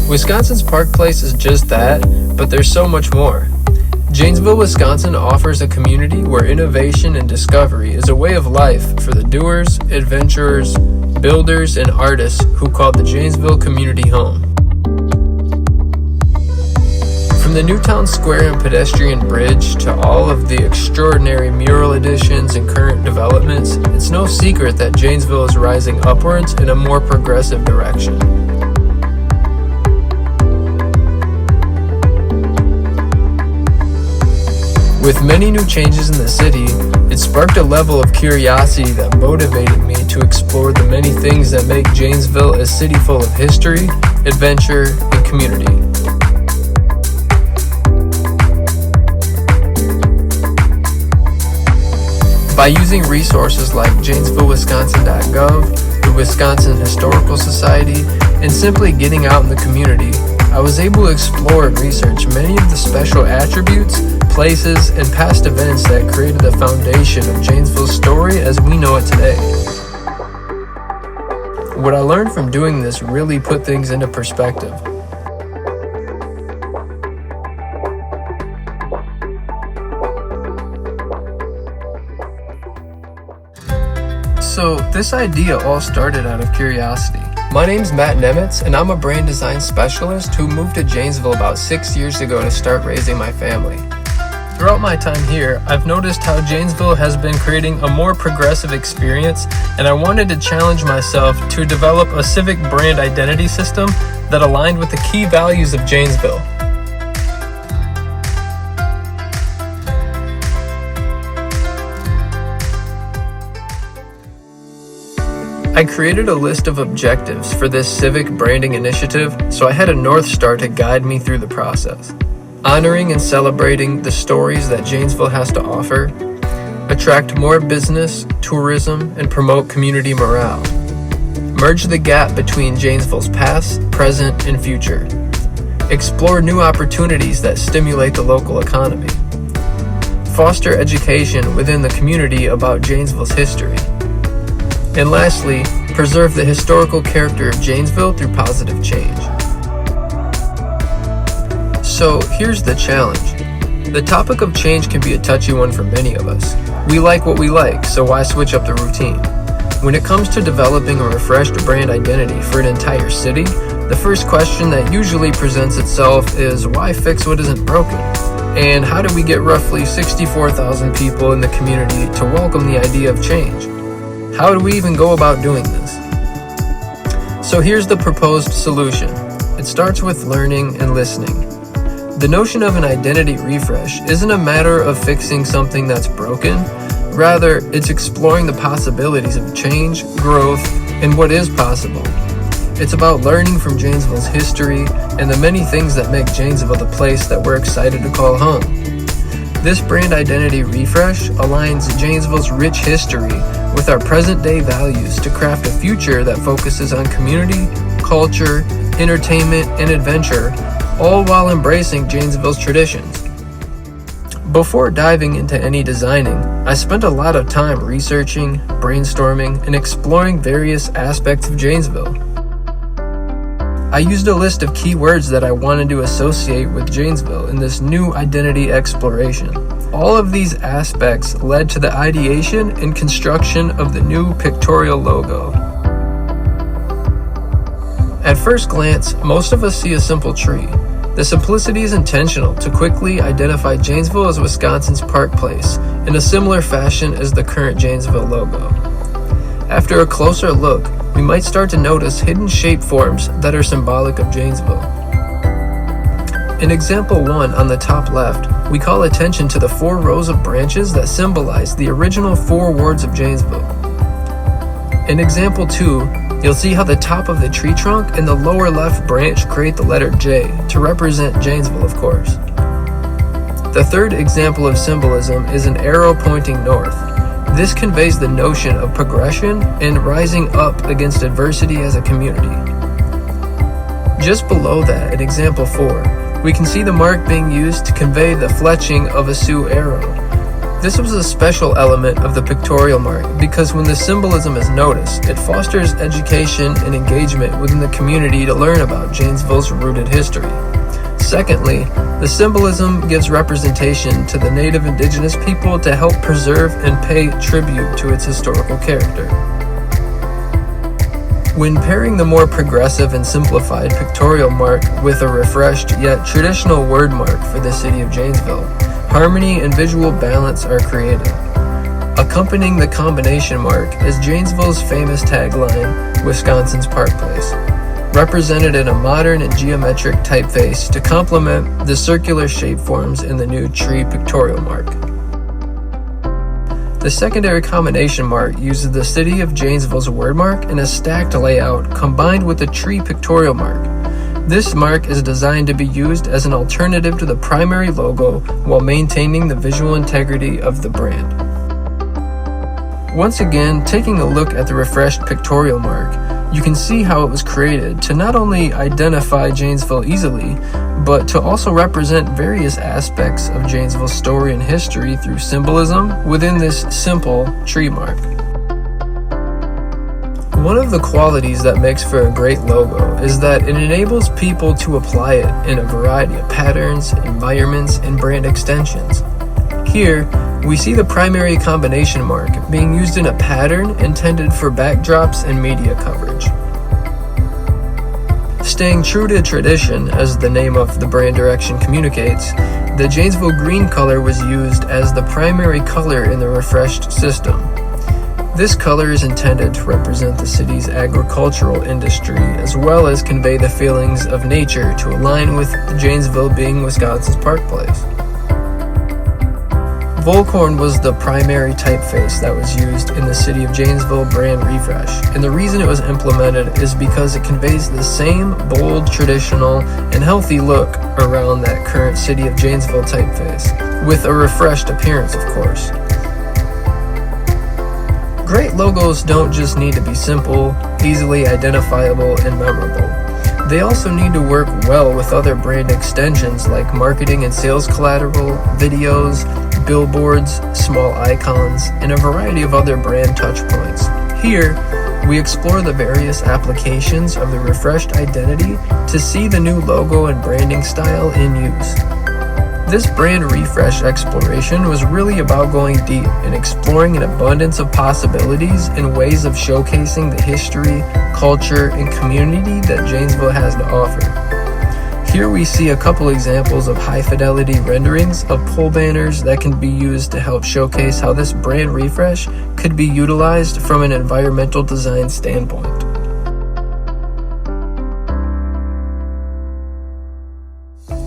Wisconsin's Park Place is just that, but there's so much more. Janesville, Wisconsin offers a community where innovation and discovery is a way of life for the doers, adventurers, builders, and artists who call the Janesville community home. From the Newtown Square and pedestrian bridge to all of the extraordinary mural additions and current developments, it's no secret that Janesville is rising upwards in a more progressive direction. With many new changes in the city, it sparked a level of curiosity that motivated me to explore the many things that make Janesville a city full of history, adventure, and community. By using resources like JanesvilleWisconsin.gov, the Wisconsin Historical Society, and simply getting out in the community, I was able to explore and research many of the special attributes, places, and past events that created the foundation of Janesville's story as we know it today. What I learned from doing this really put things into perspective. So this idea all started out of curiosity. My name's Matt Nemitz, and I'm a brand design specialist who moved to Janesville about 6 years ago to start raising my family. Throughout my time here, I've noticed how Janesville has been creating a more progressive experience, and I wanted to challenge myself to develop a civic brand identity system that aligned with the key values of Janesville. I created a list of objectives for this civic branding initiative, so I had a North Star to guide me through the process. Honoring and celebrating the stories that Janesville has to offer, attract more business, tourism, and promote community morale. Merge the gap between Janesville's past, present, and future. Explore new opportunities that stimulate the local economy. Foster education within the community about Janesville's history. And lastly, preserve the historical character of Janesville through positive change. So here's the challenge. The topic of change can be a touchy one for many of us. We like what we like, so why switch up the routine? When it comes to developing a refreshed brand identity for an entire city, the first question that usually presents itself is, why fix what isn't broken? And how do we get roughly 64,000 people in the community to welcome the idea of change? How do we even go about doing this? So here's the proposed solution. It starts with learning and listening. The notion of an identity refresh isn't a matter of fixing something that's broken. Rather, it's exploring the possibilities of change, growth, and what is possible. It's about learning from Janesville's history and the many things that make Janesville the place that we're excited to call home. This brand identity refresh aligns Janesville's rich history with our present-day values to craft a future that focuses on community, culture, entertainment, and adventure, all while embracing Janesville's traditions. Before diving into any designing, I spent a lot of time researching, brainstorming, and exploring various aspects of Janesville. I used a list of keywords that I wanted to associate with Janesville in this new identity exploration. All of these aspects led to the ideation and construction of the new pictorial logo. At first glance, most of us see a simple tree. The simplicity is intentional to quickly identify Janesville as Wisconsin's Park Place in a similar fashion as the current Janesville logo. After a closer look, we might start to notice hidden shape forms that are symbolic of Janesville. In example 1 on the top left, we call attention to the 4 rows of branches that symbolize the original 4 wards of Janesville. In example 2, you'll see how the top of the tree trunk and the lower left branch create the letter J to represent Janesville, of course. The third example of symbolism is an arrow pointing north. This conveys the notion of progression and rising up against adversity as a community. Just below that, in example 4, we can see the mark being used to convey the fletching of a Sioux arrow. This was a special element of the pictorial mark because when the symbolism is noticed, it fosters education and engagement within the community to learn about Janesville's rooted history. Secondly, the symbolism gives representation to the native indigenous people to help preserve and pay tribute to its historical character. When pairing the more progressive and simplified pictorial mark with a refreshed yet traditional word mark for the city of Janesville, harmony and visual balance are created. Accompanying the combination mark is Janesville's famous tagline, "Wisconsin's Park Place," represented in a modern and geometric typeface to complement the circular shape forms in the new tree pictorial mark. The secondary combination mark uses the city of Janesville's word mark in a stacked layout combined with the tree pictorial mark. This mark is designed to be used as an alternative to the primary logo while maintaining the visual integrity of the brand. Once again, taking a look at the refreshed pictorial mark, you can see how it was created to not only identify Janesville easily, but to also represent various aspects of Janesville's story and history through symbolism within this simple tree mark. One of the qualities that makes for a great logo is that it enables people to apply it in a variety of patterns, environments, and brand extensions. Here, we see the primary combination mark being used in a pattern intended for backdrops and media coverage. Staying true to tradition, as the name of the brand direction communicates, the Janesville green color was used as the primary color in the refreshed system. This color is intended to represent the city's agricultural industry as well as convey the feelings of nature to align with Janesville being Wisconsin's Park Place. Volcorn was the primary typeface that was used in the City of Janesville brand refresh, and the reason it was implemented is because it conveys the same bold, traditional, and healthy look around that current City of Janesville typeface, with a refreshed appearance, of course. Great logos don't just need to be simple, easily identifiable, and memorable. They also need to work well with other brand extensions like marketing and sales collateral, videos, billboards, small icons, and a variety of other brand touchpoints. Here, we explore the various applications of the refreshed identity to see the new logo and branding style in use. This brand refresh exploration was really about going deep and exploring an abundance of possibilities and ways of showcasing the history, culture, and community that Janesville has to offer. Here we see a couple examples of high-fidelity renderings of pole banners that can be used to help showcase how this brand refresh could be utilized from an environmental design standpoint.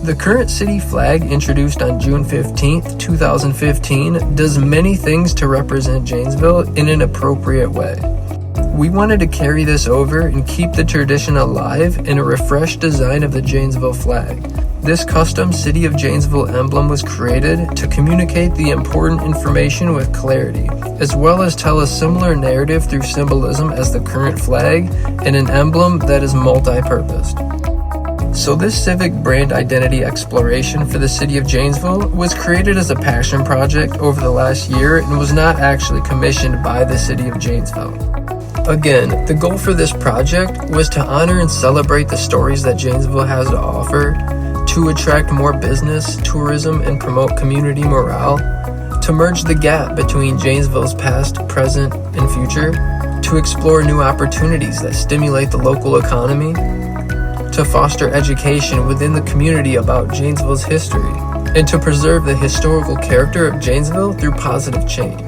The current city flag, introduced on June 15, 2015, does many things to represent Janesville in an appropriate way. We wanted to carry this over and keep the tradition alive in a refreshed design of the Janesville flag. This custom City of Janesville emblem was created to communicate the important information with clarity, as well as tell a similar narrative through symbolism as the current flag and an emblem that is multi-purposed. So this civic brand identity exploration for the City of Janesville was created as a passion project over the last year and was not actually commissioned by the City of Janesville. Again, the goal for this project was to honor and celebrate the stories that Janesville has to offer, to attract more business, tourism, and promote community morale, to merge the gap between Janesville's past, present, and future, to explore new opportunities that stimulate the local economy, to foster education within the community about Janesville's history, and to preserve the historical character of Janesville through positive change.